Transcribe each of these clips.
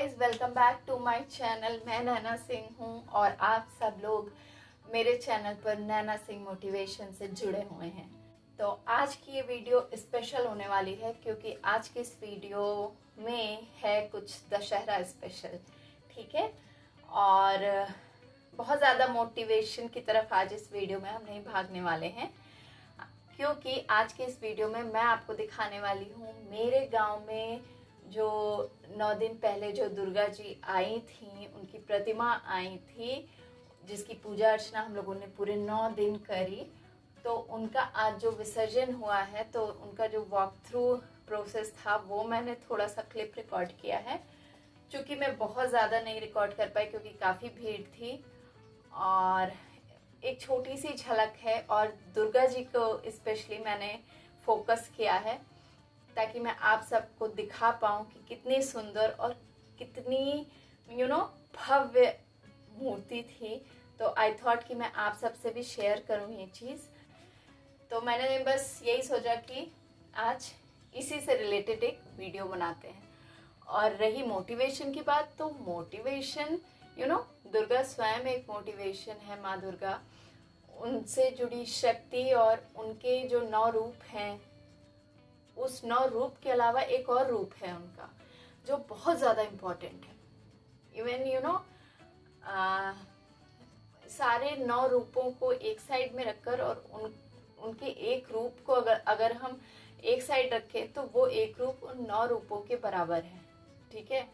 Guys, welcome back to my channel. मैं नैना सिंह हूँ और आप सब लोग मेरे चैनल पर नैना सिंह मोटिवेशन से जुड़े हुए हैं। तो आज की ये वीडियो स्पेशल होने वाली है क्योंकि आज की इस वीडियो में है कुछ दशहरा स्पेशल, ठीक है। और बहुत ज़्यादा मोटिवेशन की तरफ आज इस वीडियो में हम नहीं भागने वाले हैं, क्योंकि आज के इस वीडियो में मैं आपको दिखाने वाली हूँ मेरे गांव में जो 9 दिन पहले जो दुर्गा जी आई थी, उनकी प्रतिमा आई थी, जिसकी पूजा अर्चना हम लोगों ने पूरे 9 दिन करी। तो उनका आज जो विसर्जन हुआ है, तो उनका जो वॉक थ्रू प्रोसेस था वो मैंने थोड़ा सा क्लिप रिकॉर्ड किया है। चूँकि मैं बहुत ज़्यादा नहीं रिकॉर्ड कर पाई क्योंकि काफ़ी भीड़ थी, और एक छोटी सी झलक है और दुर्गा जी को स्पेशली मैंने फोकस किया है ताकि मैं आप सबको दिखा पाऊँ कि कितनी सुंदर और कितनी भव्य मूर्ति थी। तो आई थॉट कि मैं आप सबसे भी शेयर करूँ ये चीज़। तो मैंने बस यही सोचा कि आज इसी से रिलेटेड एक वीडियो बनाते हैं। और रही मोटिवेशन की बात, तो मोटिवेशन दुर्गा स्वयं एक मोटिवेशन है। माँ दुर्गा, उनसे जुड़ी शक्ति और उनके जो 9 रूप हैं, उस 9 रूप के अलावा एक और रूप है उनका जो बहुत ज़्यादा इम्पोर्टेंट है। इवन सारे 9 रूपों को एक साइड में रखकर और उनके एक रूप को अगर हम एक साइड रखें तो वो एक रूप उन 9 रूपों के बराबर है, ठीक है।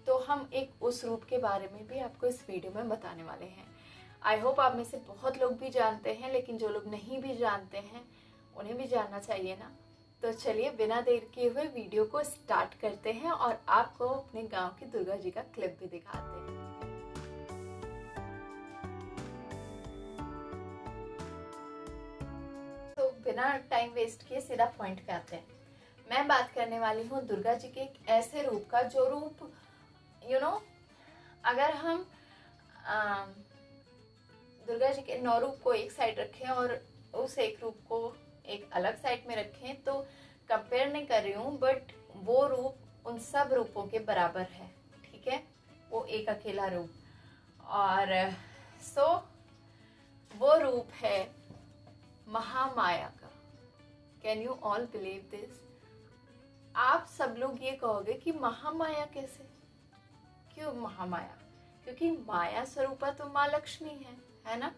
तो हम एक उस रूप के बारे में भी आपको इस वीडियो में बताने वाले हैं। आई होप आप में से बहुत लोग भी जानते हैं, लेकिन जो लोग नहीं भी जानते हैं उन्हें भी जानना चाहिए ना। तो चलिए बिना देर किए हुए वीडियो को स्टार्ट करते हैं और आपको अपने गांव की दुर्गा जी का क्लिप भी दिखाते हैं। तो बिना टाइम वेस्ट किए सीधा पॉइंट पे आते हैं। मैं बात करने वाली हूँ दुर्गा जी के एक ऐसे रूप का जो रूप अगर हम दुर्गा जी के 9 रूप को एक साइड रखें और उस एक रूप को एक अलग साइड में रखें, तो कंपेयर नहीं कर रही हूँ, बट वो रूप उन सब रूपों के बराबर है, ठीक है। वो एक अकेला रूप। और वो रूप है महामाया का। Can you all believe this? आप सब लोग ये कहोगे कि महामाया कैसे, क्यों महामाया? क्योंकि माया स्वरूपा तो माँ लक्ष्मी है ना,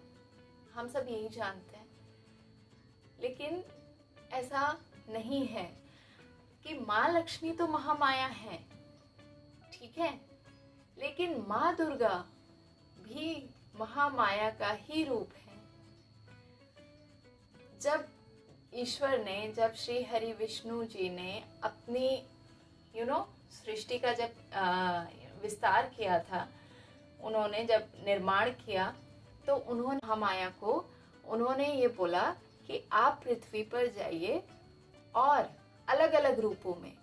हम सब यही जानते हैं। लेकिन ऐसा नहीं है कि माँ लक्ष्मी तो महामाया है, ठीक है, लेकिन माँ दुर्गा भी महामाया का ही रूप है। जब ईश्वर ने, जब श्री हरि विष्णु जी ने अपनी सृष्टि का जब विस्तार किया था, उन्होंने जब निर्माण किया, तो उन्होंने महामाया को उन्होंने ये बोला कि आप पृथ्वी पर जाइए और अलग अलग रूपों में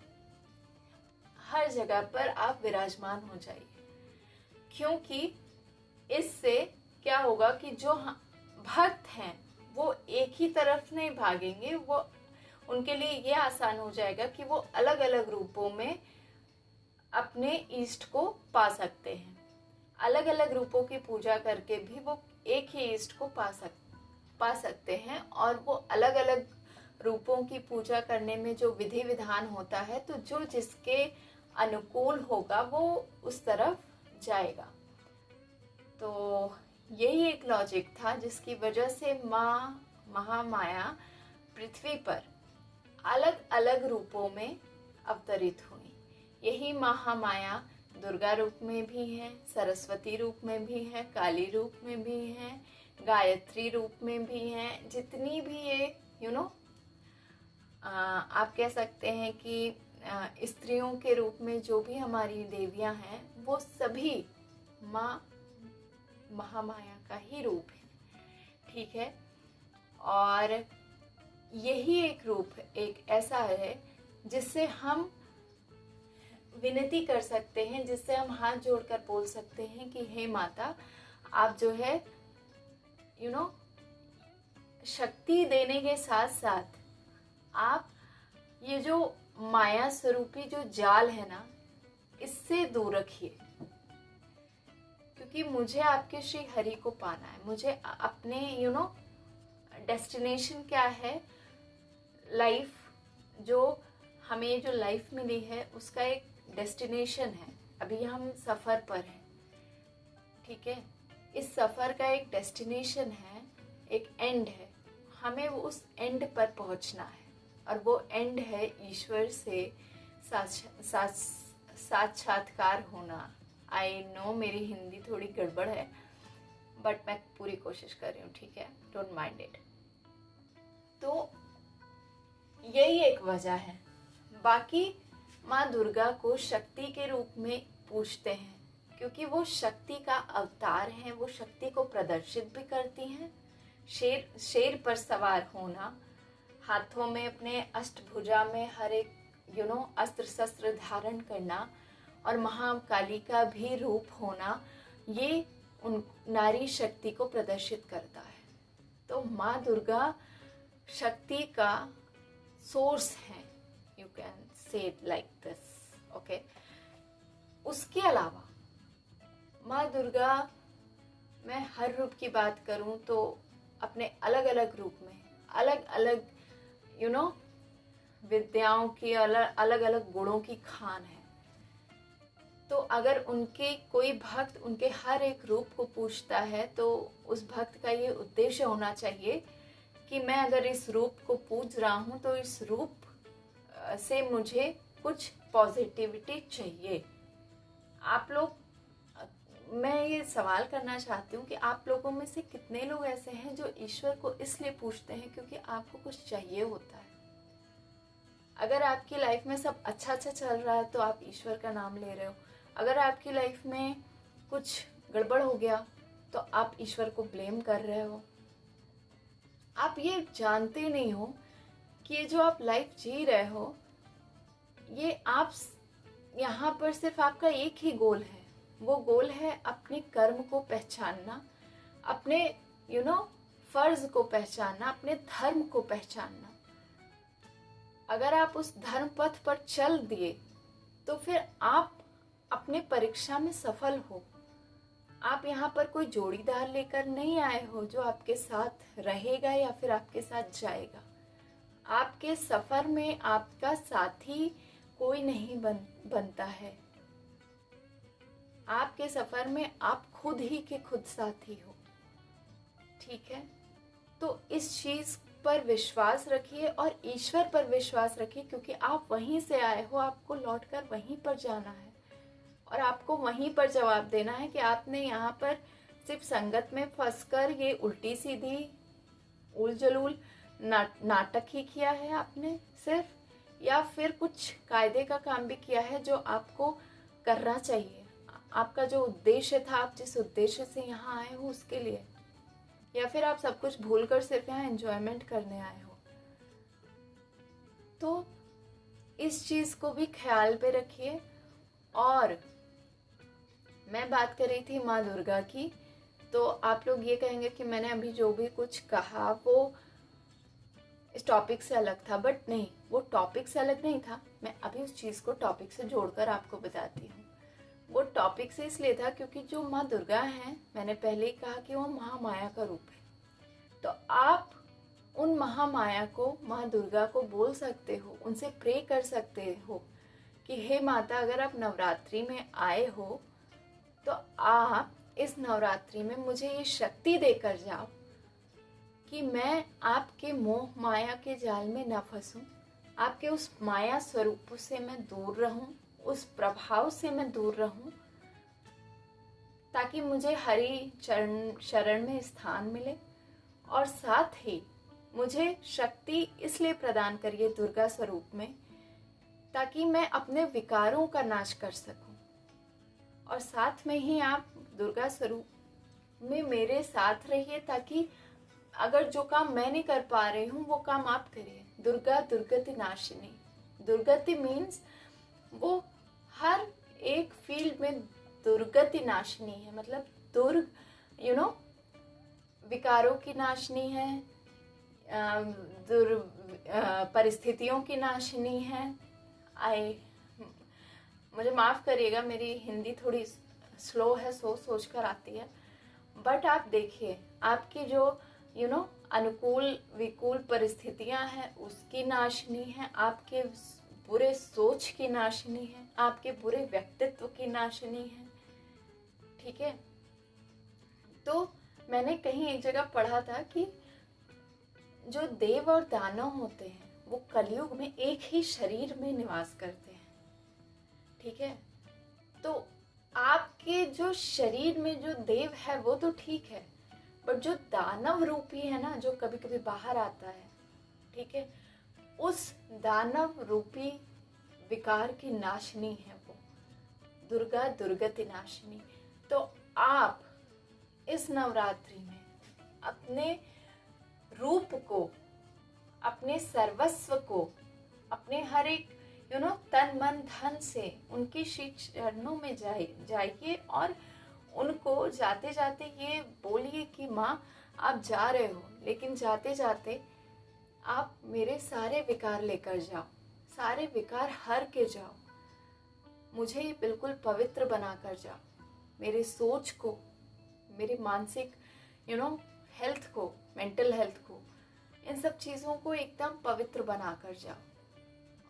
हर जगह पर आप विराजमान हो जाइए। क्योंकि इससे क्या होगा कि जो भक्त हैं वो एक ही तरफ नहीं भागेंगे, वो उनके लिए ये आसान हो जाएगा कि वो अलग अलग रूपों में अपने इष्ट को पा सकते हैं। अलग अलग रूपों की पूजा करके भी वो एक ही इष्ट को पा सकते हैं। और वो अलग अलग रूपों की पूजा करने में जो विधि विधान होता है, तो जो जिसके अनुकूल होगा वो उस तरफ जाएगा। तो यही एक लॉजिक था जिसकी वजह से माँ महामाया पृथ्वी पर अलग अलग रूपों में अवतरित हुई। यही महामाया दुर्गा रूप में भी है, सरस्वती रूप में भी है, काली रूप में भी है, गायत्री रूप में भी है। जितनी भी ये आप कह सकते हैं कि स्त्रियों के रूप में जो भी हमारी देवियां हैं, वो सभी माँ महामाया का ही रूप है, ठीक है। और यही एक रूप एक ऐसा है जिससे हम विनती कर सकते हैं, जिससे हम हाथ जोड़कर बोल सकते हैं कि हे माता, आप जो है शक्ति देने के साथ साथ आप ये जो माया स्वरूपी जो जाल है ना, इससे दूर रखिए, क्योंकि मुझे आपके श्री हरि को पाना है। मुझे अपने डेस्टिनेशन क्या है, लाइफ जो हमें जो लाइफ मिली है उसका एक डेस्टिनेशन है। अभी हम सफ़र पर हैं, ठीक है। इस सफ़र का एक डेस्टिनेशन है, एक एंड है। हमें उस एंड पर पहुंचना है, और वो एंड है ईश्वर से साक्षात्कार होना। आई नो मेरी हिंदी थोड़ी गड़बड़ है, बट मैं पूरी कोशिश कर रही हूँ, ठीक है, डोंट माइंड इट। तो यही एक वजह है। बाकी माँ दुर्गा को शक्ति के रूप में पूजते हैं, क्योंकि वो शक्ति का अवतार है। वो शक्ति को प्रदर्शित भी करती हैं। शेर पर सवार होना, हाथों में अपने अष्टभुजा में हर एक अस्त्र शस्त्र धारण करना, और महाकाली का भी रूप होना, ये उन नारी शक्ति को प्रदर्शित करता है। तो माँ दुर्गा शक्ति का सोर्स है, you can say it like this, okay. उसके अलावा माँ दुर्गा, मैं हर रूप की बात करूं तो अपने अलग अलग रूप में अलग अलग विद्याओं की, अलग अलग गुणों की खान है। तो अगर उनके कोई भक्त उनके हर एक रूप को पूजता है, तो उस भक्त का ये उद्देश्य होना चाहिए कि मैं अगर इस रूप को पूज रहा हूँ तो इस रूप से मुझे कुछ पॉजिटिविटी चाहिए। आप लोग, मैं ये सवाल करना चाहती हूँ कि आप लोगों में से कितने लोग ऐसे हैं जो ईश्वर को इसलिए पूजते हैं क्योंकि आपको कुछ चाहिए होता है। अगर आपकी लाइफ में सब अच्छा अच्छा चल रहा है तो आप ईश्वर का नाम ले रहे हो। अगर आपकी लाइफ में कुछ गड़बड़ हो गया तो आप ईश्वर को ब्लेम कर रहे हो। आप ये जानते नहीं हो कि ये जो आप लाइफ जी रहे हो, ये आप यहाँ पर सिर्फ आपका एक ही गोल है। वो गोल है अपने कर्म को पहचानना, अपने फर्ज को पहचानना, अपने धर्म को पहचानना। अगर आप उस धर्म पथ पर चल दिए तो फिर आप अपने परीक्षा में सफल हो। आप यहाँ पर कोई जोड़ीदार लेकर नहीं आए हो जो आपके साथ रहेगा या फिर आपके साथ जाएगा। आपके सफर में आपका साथी कोई नहीं बनता है। आपके सफर में आप खुद ही के खुद साथी हो, ठीक है। तो इस चीज पर विश्वास रखिए और ईश्वर पर विश्वास रखिए, क्योंकि आप वहीं से आए हो, आपको लौटकर वहीं पर जाना है और आपको वहीं पर जवाब देना है कि आपने यहाँ पर सिर्फ संगत में फंसकर ये उल्टी सीधी उल जलूल नाटक ही किया है आपने सिर्फ, या फिर कुछ कायदे का काम भी किया है जो आपको करना चाहिए। आपका जो उद्देश्य था, आप जिस उद्देश्य से यहाँ आए हो उसके लिए, या फिर आप सब कुछ भूलकर सिर्फ यहाँ एंजॉयमेंट करने आए हो। तो इस चीज को भी ख्याल पे रखिए। और मैं बात कर रही थी माँ दुर्गा की, तो आप लोग ये कहेंगे कि मैंने अभी जो भी कुछ कहा वो इस टॉपिक से अलग था, बट नहीं, वो टॉपिक से अलग नहीं था। मैं अभी उस चीज को टॉपिक से जोड़कर आपको बताती हूँ। वो टॉपिक से इसलिए था क्योंकि जो माँ दुर्गा हैं, मैंने पहले ही कहा कि वो महामाया का रूप है। तो आप उन महामाया को, माँ दुर्गा को बोल सकते हो, उनसे प्रे कर सकते हो कि हे माता, अगर आप नवरात्रि में आए हो तो आप इस नवरात्रि में मुझे ये शक्ति देकर जाओ कि मैं आपके मोह माया के जाल में न फंसूं, आपके उस माया स्वरूप से मैं दूर रहूं, उस प्रभाव से मैं दूर रहूं, ताकि मुझे हरि शरण में स्थान मिले। और साथ ही मुझे शक्ति इसलिए प्रदान करिए दुर्गा स्वरूप में, ताकि मैं अपने विकारों का नाश कर सकूं। और साथ में ही आप दुर्गा स्वरूप में मेरे साथ रहिए, ताकि अगर जो काम मैं नहीं कर पा रही हूँ वो काम आप करिए। दुर्गा दुर्गति नाशिनी। दुर्गति मीन्स वो हर एक फील्ड में दुर्गति नाशिनी है, मतलब दुर्ग विकारों की नाशिनी है, परिस्थितियों की नाशिनी है। मुझे माफ़ करिएगा, मेरी हिंदी थोड़ी स्लो है, सोच सोच कर आती है। बट आप देखिए, आपकी जो अनुकूल विकूल परिस्थितियां हैं उसकी नाशनी है, आपके बुरे सोच की नाशनी है, आपके बुरे व्यक्तित्व की नाशनी है। ठीक है, तो मैंने कहीं एक जगह पढ़ा था कि जो देव और दानव होते हैं वो कलयुग में एक ही शरीर में निवास करते हैं। ठीक है, तो आपके जो शरीर में जो देव है वो तो ठीक है, बट जो दानव रूपी है ना, जो कभी कभी बाहर आता है, ठीक है, उस दानव रूपी विकार की नाशनी है वो दुर्गा, दुर्गति नाशनी। तो आप इस नवरात्रि में अपने रूप को, अपने सर्वस्व को, अपने हर एक तन मन धन से उनके श्री चरणों में जाइए और उनको जाते जाते ये बोलिए कि माँ आप जा रहे हो, लेकिन जाते जाते आप मेरे सारे विकार लेकर जाओ, सारे विकार हर के जाओ, मुझे बिल्कुल पवित्र बनाकर जाओ, मेरे सोच को, मेरी मानसिक हेल्थ को, मेंटल हेल्थ को, इन सब चीज़ों को एकदम पवित्र बनाकर जाओ।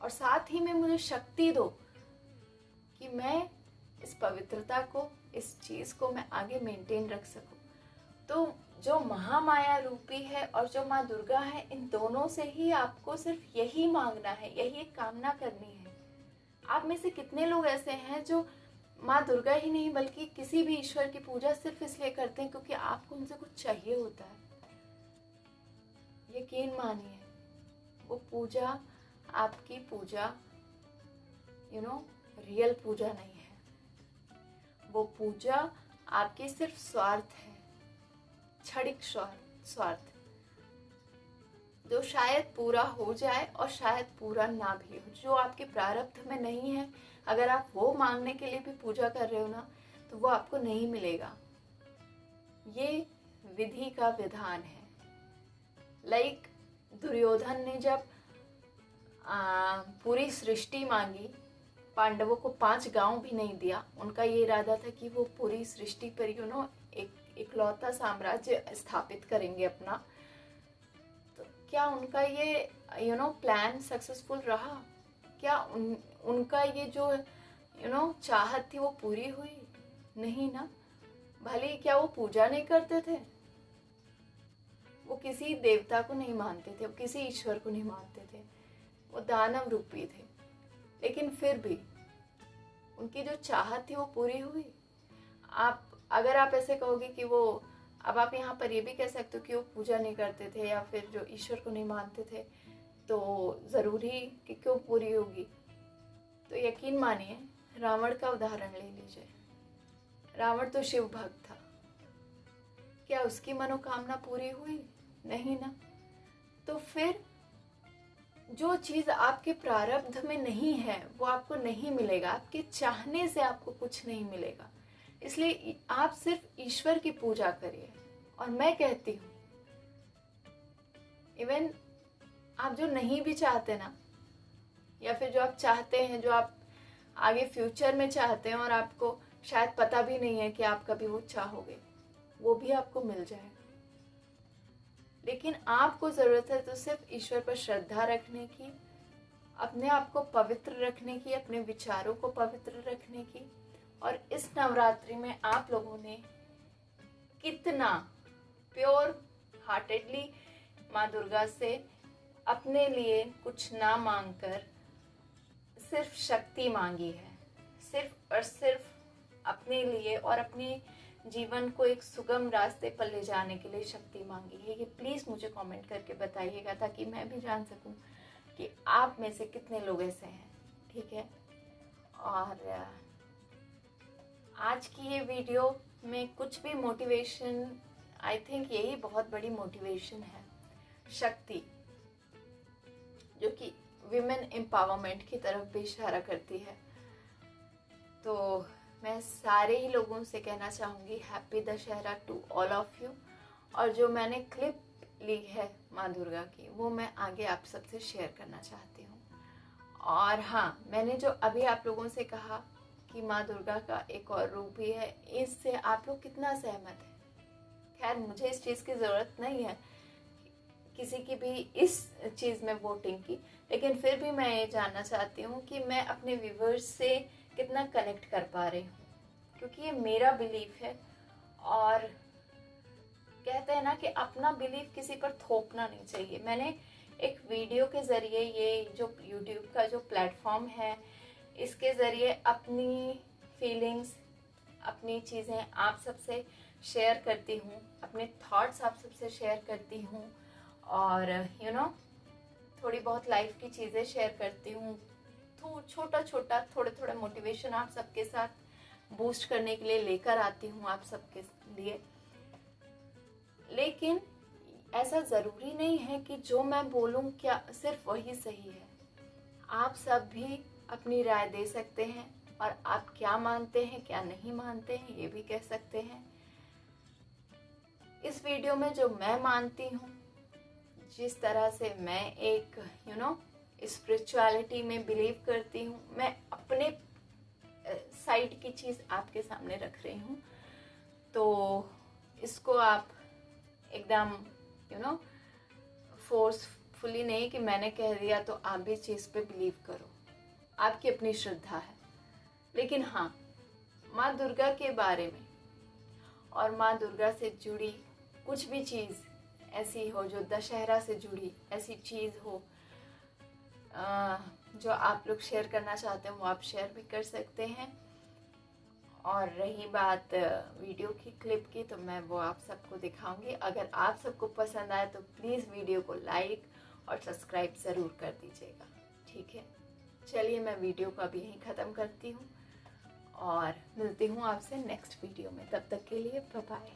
और साथ ही में मुझे शक्ति दो कि मैं इस पवित्रता को, इस चीज़ को मैं आगे मेंटेन रख सकूं। तो जो महामाया रूपी है और जो माँ दुर्गा है, इन दोनों से ही आपको सिर्फ यही मांगना है, यही एक कामना करनी है। आप में से कितने लोग ऐसे हैं जो माँ दुर्गा ही नहीं बल्कि किसी भी ईश्वर की पूजा सिर्फ इसलिए करते हैं क्योंकि आपको उनसे कुछ चाहिए होता है। यकीन मानिए, वो पूजा आपकी पूजा रियल पूजा नहीं है। वो पूजा आपकी सिर्फ स्वार्थ है, क्षणिक स्वार्थ, जो शायद पूरा हो जाए और शायद पूरा ना भी हो, जो आपके प्रारब्ध में नहीं है। अगर आप वो मांगने के लिए भी पूजा कर रहे हो ना, तो वो आपको नहीं मिलेगा। ये विधि का विधान है। लाइक दुर्योधन ने जब पूरी सृष्टि मांगी, पांडवों को 5 गांव भी नहीं दिया। उनका ये इरादा था कि वो पूरी सृष्टि पर एक इकलौता साम्राज्य स्थापित करेंगे अपना। तो क्या उनका ये प्लान सक्सेसफुल रहा? क्या उनका ये जो चाहत थी वो पूरी हुई? नहीं ना। भले ही क्या वो पूजा नहीं करते थे, वो किसी देवता को नहीं मानते थे, वो किसी ईश्वर को नहीं मानते थे, वो दानव रूपी थे, लेकिन फिर भी उनकी जो चाहत थी वो पूरी हुई। अगर आप ऐसे कहोगे कि वो, अब आप यहाँ पर ये भी कह सकते हो कि वो पूजा नहीं करते थे या फिर जो ईश्वर को नहीं मानते थे, तो ज़रूरी कि क्यों पूरी होगी? तो यकीन मानिए, रावण का उदाहरण ले लीजिए। रावण तो शिव भक्त था, क्या उसकी मनोकामना पूरी हुई? नहीं ना। तो फिर जो चीज़ आपके प्रारब्ध में नहीं है वो आपको नहीं मिलेगा, आपके चाहने से आपको कुछ नहीं मिलेगा। इसलिए आप सिर्फ ईश्वर की पूजा करिए। और मैं कहती हूँ, इवन आप जो नहीं भी चाहते ना, या फिर जो आप चाहते हैं, जो आप आगे फ्यूचर में चाहते हैं और आपको शायद पता भी नहीं है कि आप कभी वो चाहोगे, वो भी आपको मिल जाएगा। लेकिन आपको ज़रूरत है तो सिर्फ ईश्वर पर श्रद्धा रखने की, अपने आप को पवित्र रखने की, अपने विचारों को पवित्र रखने की। और इस नवरात्रि में आप लोगों ने कितना प्योर हार्टेडली माँ दुर्गा से अपने लिए कुछ ना मांगकर सिर्फ शक्ति मांगी है, सिर्फ और सिर्फ अपने लिए और अपने जीवन को एक सुगम रास्ते पर ले जाने के लिए शक्ति मांगी है। ये प्लीज़ मुझे कमेंट करके बताइएगा ताकि मैं भी जान सकूं कि आप में से कितने लोग ऐसे हैं। ठीक है, और आज की ये वीडियो में कुछ भी मोटिवेशन, आई थिंक यही बहुत बड़ी मोटिवेशन है, शक्ति, जो कि विमेन एम्पावरमेंट की तरफ भी इशारा करती है। तो मैं सारे ही लोगों से कहना चाहूँगी happy Dussehra to all of you. और जो मैंने क्लिप ली है माँ दुर्गा की, वो मैं आगे आप सबसे शेयर करना चाहती हूँ। और हाँ, मैंने जो अभी आप लोगों से कहा कि माँ दुर्गा का एक और रूप भी है, इससे आप लोग कितना सहमत हैं? खैर, मुझे इस चीज़ की ज़रूरत नहीं है किसी की भी इस चीज़ में वोटिंग की, लेकिन फिर भी मैं ये जानना चाहती हूँ कि मैं अपने व्यूवर्स से कितना कनेक्ट कर पा रही हूँ, क्योंकि ये मेरा बिलीफ है। और कहते हैं ना कि अपना बिलीफ किसी पर थोपना नहीं चाहिए। मैंने एक वीडियो के ज़रिए, ये जो यूट्यूब का जो प्लेटफॉर्म है, इसके ज़रिए अपनी फीलिंग्स, अपनी चीज़ें आप सबसे शेयर करती हूँ, अपने थॉट्स आप सबसे शेयर करती हूँ, और थोड़ी बहुत लाइफ की चीज़ें शेयर करती हूँ। तो छोटा छोटा थोड़े थोड़े मोटिवेशन आप सबके साथ बूस्ट करने के लिए लेकर आती हूँ आप सबके लिए। लेकिन ऐसा ज़रूरी नहीं है कि जो मैं बोलूँ क्या सिर्फ वही सही है। आप सब भी अपनी राय दे सकते हैं, और आप क्या मानते हैं क्या नहीं मानते हैं ये भी कह सकते हैं। इस वीडियो में जो मैं मानती हूँ, जिस तरह से मैं एक स्पिरिचुअलिटी में बिलीव करती हूँ, मैं अपने साइड की चीज़ आपके सामने रख रही हूँ। तो इसको आप एकदम फोर्सफुली नहीं कि मैंने कह दिया तो आप भी चीज़ पे बिलीव करो, आपकी अपनी श्रद्धा है। लेकिन हाँ, माँ दुर्गा के बारे में और माँ दुर्गा से जुड़ी कुछ भी चीज़ ऐसी हो, जो दशहरा से जुड़ी ऐसी चीज़ हो जो आप लोग शेयर करना चाहते हैं, वो आप शेयर भी कर सकते हैं। और रही बात वीडियो की क्लिप की, तो मैं वो आप सबको दिखाऊंगी। अगर आप सबको पसंद आए तो प्लीज़ वीडियो को लाइक और सब्सक्राइब ज़रूर कर दीजिएगा, ठीक है। चलिए, मैं वीडियो को अभी यहीं ख़त्म करती हूँ और मिलती हूँ आपसे नेक्स्ट वीडियो में। तब तक के लिए बाय बाय।